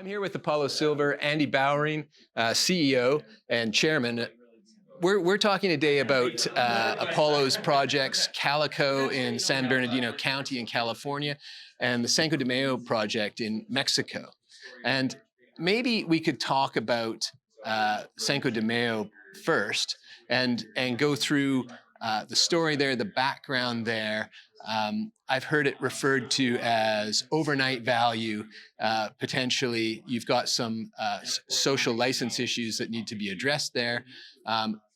I'm here with Apollo Silver, Andy Bowering, CEO and chairman. We're talking today about Apollo's projects, Calico in San Bernardino County in California, and the Cinco de Mayo project in Mexico. And maybe we could talk about Cinco de Mayo first and go through the story there, the background there. I've heard it referred to as overnight value. Potentially, you've got some social license issues that need to be addressed there.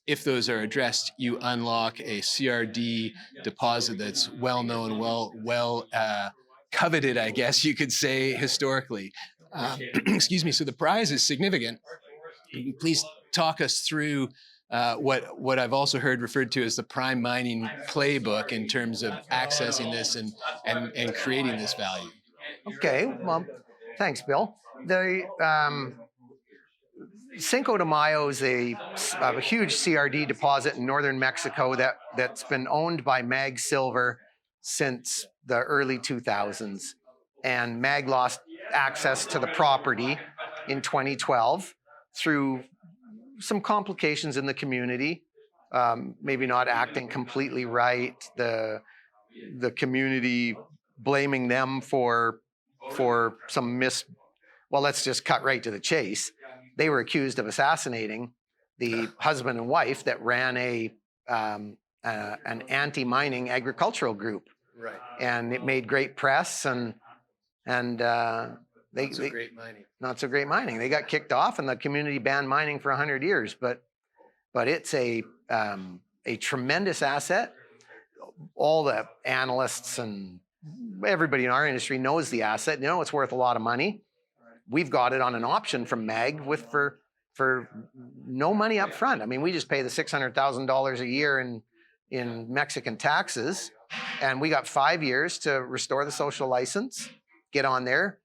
If those are addressed, you unlock a CRD deposit that's well known, well coveted, I guess you could say, historically. Excuse me. So the prize is significant. Please talk us through what I've also heard referred to as the prime mining playbook in terms of accessing this and creating this value. Okay, well, thanks, Bill. The Cinco de Mayo is a huge CRD deposit in northern Mexico that's been owned by MAG Silver since the early 2000s. And MAG lost access to the property in 2012 through some complications in the community, maybe not acting completely right, the community blaming them for some well, let's just cut right to the chase. They were accused of assassinating the husband and wife that ran an anti-mining agricultural group. Right. And it made great press and Not so great mining. Not so great mining. They got kicked off, and the community banned mining for 100 years. But it's a tremendous asset. All the analysts and everybody in our industry knows the asset. You know it's worth a lot of money. We've got it on an option from MAG for no money up front. I mean, we just pay the $600,000 a year in Mexican taxes, and we got 5 years to restore the social license, get on there,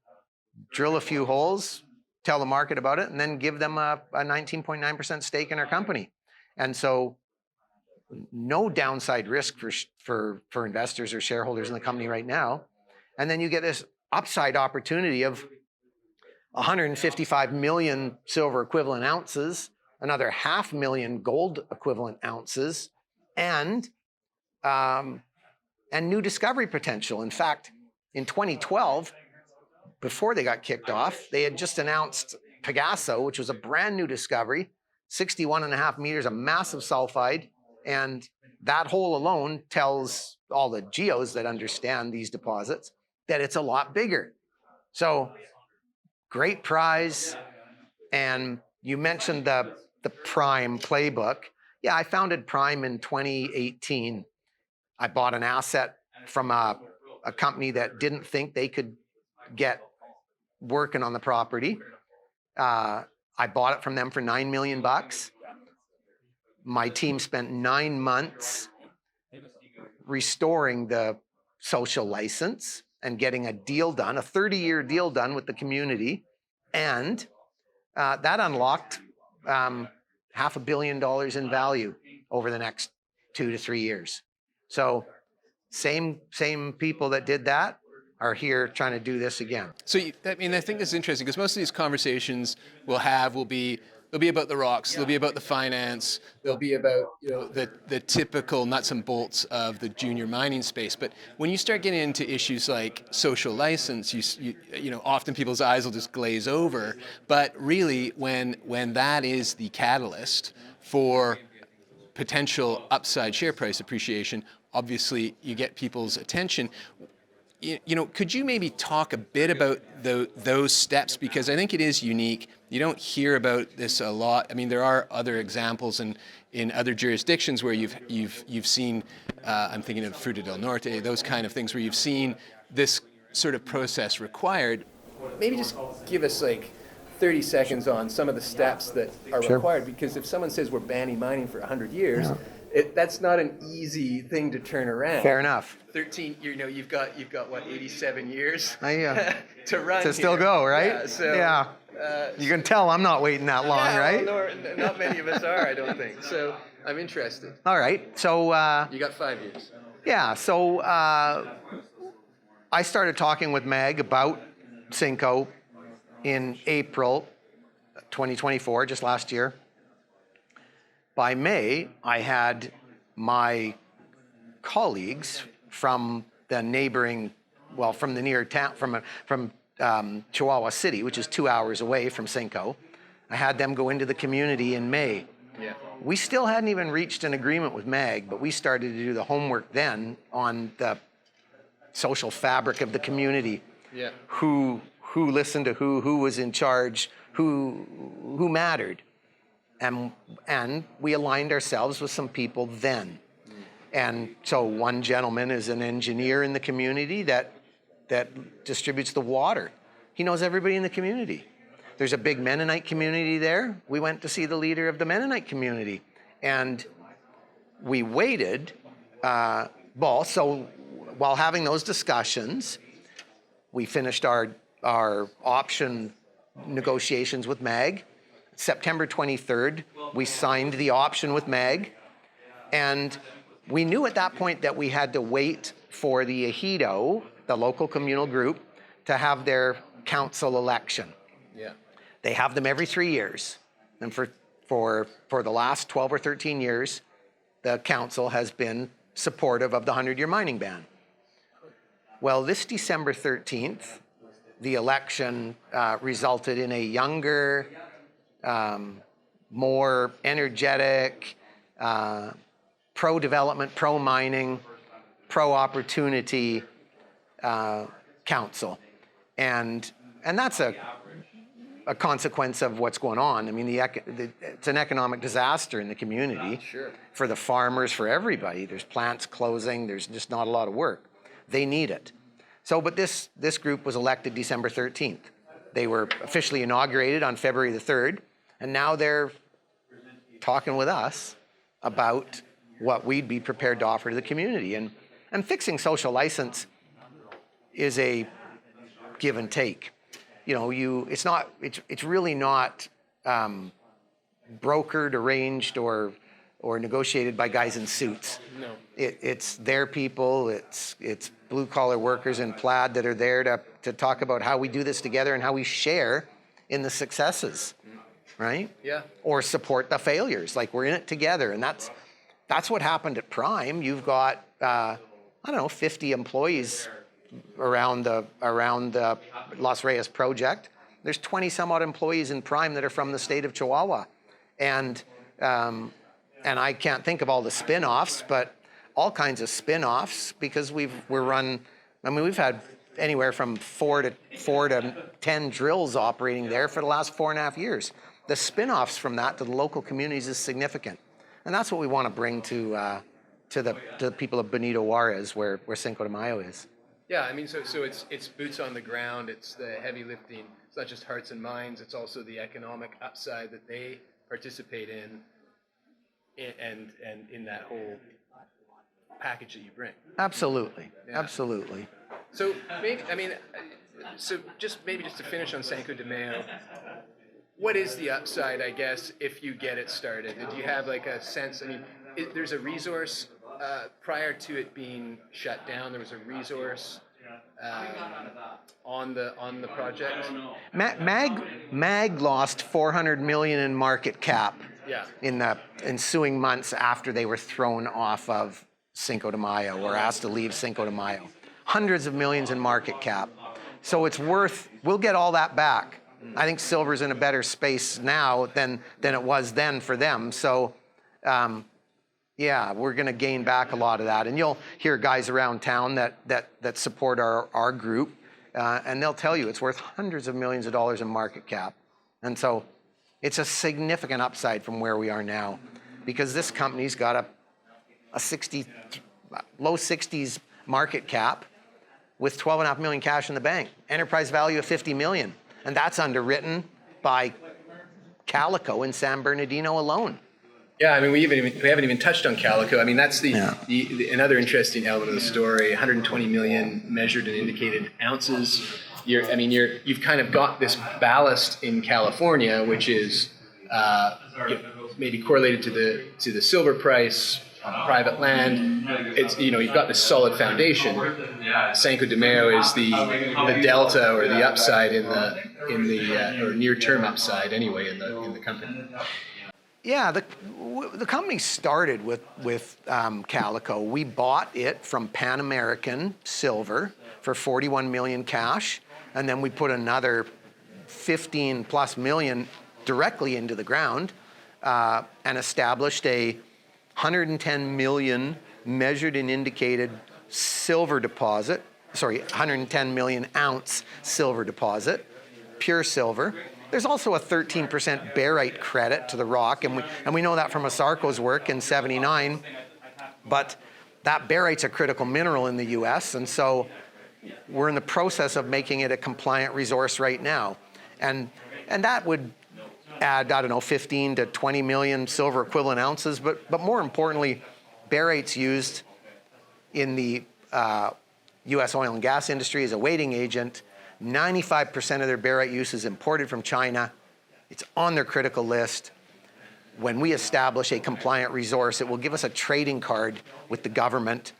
drill a few holes, tell the market about it, and then give them a 19.9% stake in our company. And so no downside risk for investors or shareholders in the company right now. And then you get this upside opportunity of 155 million silver equivalent ounces, another 500,000 gold equivalent ounces, and new discovery potential. In fact, in 2012, before they got kicked off, they had just announced Pegaso, which was a brand new discovery, 61.5 meters of massive sulfide. And that hole alone tells all the geos that understand these deposits that it's a lot bigger. So great prize. And you mentioned the Prime playbook. Yeah, I founded Prime in 2018. I bought an asset from a company that didn't think they could get working on the property. I bought it from them for $9 million. My team spent 9 months restoring the social license and getting a deal done, a 30-year deal done with the community. And that unlocked $500 million in value over the next 2 to 3 years. So same people that did that are here trying to do this again. So, I think it's interesting because most of these conversations will be about the rocks, they'll be about the finance, they'll be about the typical nuts and bolts of the junior mining space. But when you start getting into issues like social license, you often people's eyes will just glaze over. But really, when that is the catalyst for potential upside share price appreciation, obviously you get people's attention. Could you maybe talk a bit about those steps? Because I think it is unique. You don't hear about this a lot. I mean, there are other examples in other jurisdictions where you've seen, I'm thinking of Fruta del Norte, those kind of things where you've seen this sort of process required. Maybe just give us like 30 seconds on some of the steps that are required. Because if someone says we're banning mining for 100 years, that's not an easy thing to turn around. Fair enough. 13, you've got what, 87 years to run to still go, right? Yeah. So, you can tell I'm not waiting that long, right? Well, no, not many of us are, I don't think. So I'm interested. All right. So you got 5 years. Yeah. So I started talking with Meg about Cinco in April 2024, just last year. By May, I had my colleagues from the neighboring, well, from the near town, from Chihuahua City, which is 2 hours away from Cinco. I had them go into the community in May. Yeah. We still hadn't even reached an agreement with MAG, but we started to do the homework then on the social fabric of the community. Yeah. Who listened to who was in charge, who mattered. And we aligned ourselves with some people then. And so one gentleman is an engineer in the community that distributes the water. He knows everybody in the community. There's a big Mennonite community there. We went to see the leader of the Mennonite community. And we waited, so while having those discussions, we finished our option negotiations with MAG. September 23rd, we signed the option with MAG. And we knew at that point that we had to wait for the APGO, the local communal group, to have their council election. Yeah. They have them every 3 years. And for the last 12 or 13 years, the council has been supportive of the 100-year mining ban. Well, this December 13th, the election resulted in a younger, more energetic, pro-development, pro-mining, pro-opportunity council. And that's a consequence of what's going on. I mean, it's an economic disaster in the community. Sure. For the farmers, for everybody. There's plants closing. There's just not a lot of work. They need it. So, but this group was elected December 13th. They were officially inaugurated on February the 3rd, and now they're talking with us about what we'd be prepared to offer to the community. And fixing social license is a give and take. You know, it's really not brokered, arranged, or negotiated by guys in suits. No. It's their people, it's blue collar workers in plaid that are there to talk about how we do this together and how we share in the successes, right? Yeah. Or support the failures. Like, we're in it together, and that's what happened at Prime. You've got 50 employees around the Los Reyes project. There's 20 some odd employees in Prime that are from the state of Chihuahua, and I can't think of all the spin-offs, but all kinds of spin-offs, because we've had anywhere from 4 to 10 drills operating there for the last 4.5 years. The spin-offs from that to the local communities is significant, and that's what we want to bring to the people of Benito Juarez, where Cinco de Mayo is. Yeah, I mean, so it's boots on the ground. It's the heavy lifting. It's not just hearts and minds. It's also the economic upside that they participate in, and in that whole package that you bring. Absolutely, Yeah. Absolutely. So maybe just to finish on Cinco de Mayo, what is the upside, I guess, if you get it started? Do you have like a sense? I mean, there's a resource prior to it being shut down. There was a resource on the project. MAG lost $400 million in market cap. Yeah. In the ensuing months after they were thrown off of Cinco de Mayo, or asked to leave Cinco de Mayo. Hundreds of millions in market cap. So we'll get all that back. I think silver's in a better space now than it was then for them. So, we're going to gain back a lot of that. And you'll hear guys around town that support our group, and they'll tell you it's worth hundreds of millions of dollars in market cap. And so it's a significant upside from where we are now, because this company's got a low 60s market cap with 12.5 million cash in the bank, enterprise value of 50 million. And that's underwritten by Calico in San Bernardino alone. Yeah, I mean, we haven't even touched on Calico. I mean, that's the another interesting element of the story. 120 million measured and indicated ounces. You've kind of got this ballast in California, which is maybe correlated to the silver price, private land. It's, you know, you've got this solid foundation. Cinco de Mayo is the delta or the upside in the or near term upside anyway in the company. Yeah, the company started with Calico. We bought it from Pan American Silver for 41 million cash, and then we put another 15 plus million directly into the ground and established a 110 million measured and indicated silver deposit. Sorry, 110 million ounce silver deposit, pure silver. There's also a 13% barite credit to the rock, and we know that from Asarco's work in '79. But that barite's a critical mineral in the U.S., and so we're in the process of making it a compliant resource right now, and that would add, I don't know, 15 to 20 million silver equivalent ounces. But more importantly, barite's used in the U.S. oil and gas industry as a weighting agent. 95% of their barite use is imported from China. It's on their critical list. When we establish a compliant resource, it will give us a trading card with the government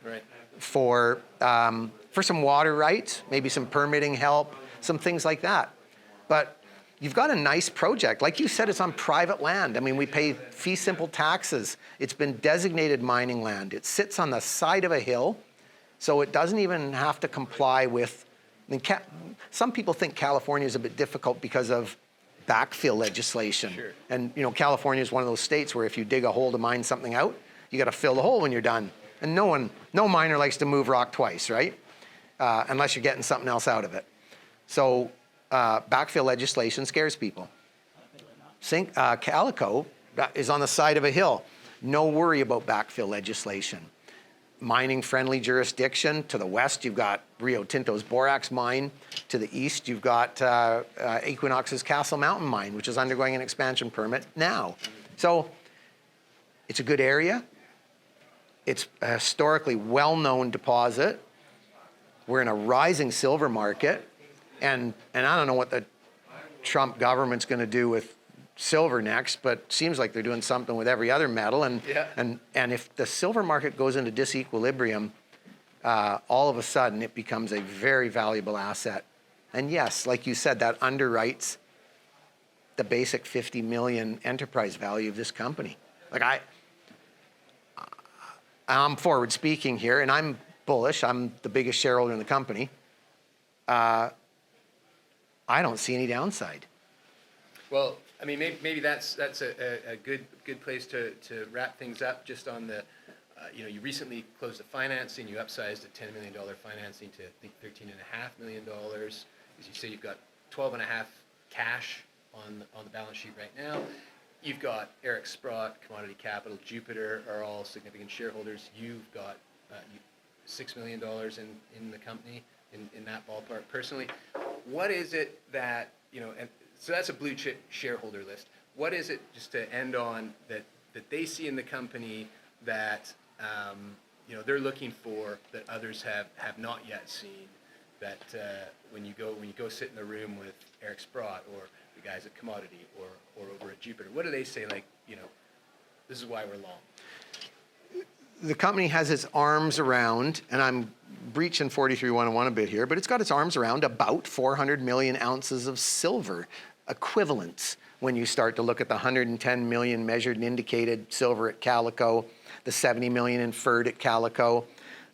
for some water rights, maybe some permitting help, some things like that. But you've got a nice project. Like you said, it's on private land. I mean, we pay fee simple taxes. It's been designated mining land. It sits on the side of a hill, so it doesn't even have to comply with. I mean, some people think California is a bit difficult because of backfill legislation. Sure. And you know, California is one of those states where if you dig a hole to mine something out, you got to fill the hole when you're done. And no miner likes to move rock twice, right? Unless you're getting something else out of it. So backfill legislation scares people. Calico is on the side of a hill. No worry about backfill legislation. Mining-friendly jurisdiction. To the west, you've got Rio Tinto's Borax mine. To the east, you've got Equinox's Castle Mountain mine, which is undergoing an expansion permit now. So it's a good area. It's a historically well-known deposit. We're in a rising silver market. And I don't know what the Trump government's going to do with silver next, but seems like they're doing something with every other metal. And if the silver market goes into disequilibrium, all of a sudden it becomes a very valuable asset. And yes, like you said, that underwrites the basic 50 million enterprise value of this company. Like I'm forward speaking here, and I'm bullish. I'm the biggest shareholder in the company. I don't see any downside. Well, I mean, maybe that's a good place to wrap things up. Just on the, you recently closed the financing. You upsized a $10 million financing to I think $13.5 million. As you say, you've got 12.5 cash on the balance sheet right now. You've got Eric Sprott, Commodity Capital, Jupiter are all significant shareholders. You've got $6 million in the company in that ballpark personally. What is it that and so that's a blue chip shareholder list. What is it, just to end on, that they see in the company that they're looking for that others have not yet seen? That when you go sit in the room with Eric Sprott or the guys at Commodity or over at Jupiter, what do they say? Like, this is why we're long. The company has its arms around, and I'm breaching 43-101 a bit here, but it's got its arms around about 400 million ounces of silver equivalents when you start to look at the 110 million measured and indicated silver at Calico, the 70 million inferred at Calico,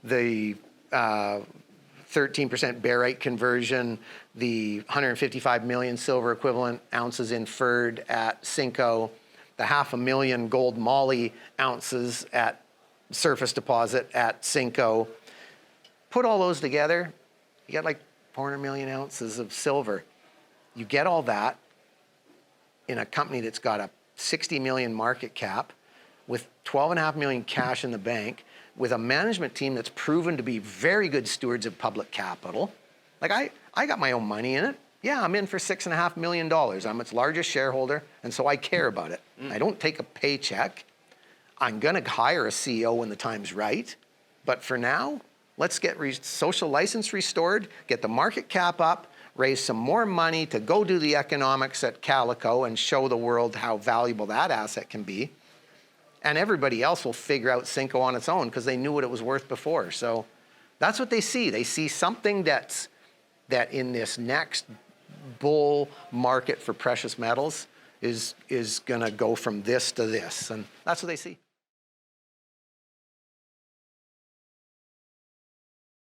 the 13% barite conversion, the 155 million silver equivalent ounces inferred at Cinco, the 500,000 gold moly ounces at surface deposit at Cinco. Put all those together, you get like 400 million ounces of silver. You get all that in a company that's got a 60 million market cap with 12.5 million cash in the bank, with a management team that's proven to be very good stewards of public capital. Like I got my own money in it. Yeah, I'm in for $6.5 million. I'm its largest shareholder, and so I care about it. I don't take a paycheck. I'm going to hire a CEO when the time's right. But for now, let's get social license restored, get the market cap up, raise some more money to go do the economics at Calico and show the world how valuable that asset can be. and everybody else will figure out Cinco on its own because they knew what it was worth before. So that's what they see. They see something that in this next bull market for precious metals is going to go from this to this, and that's what they see.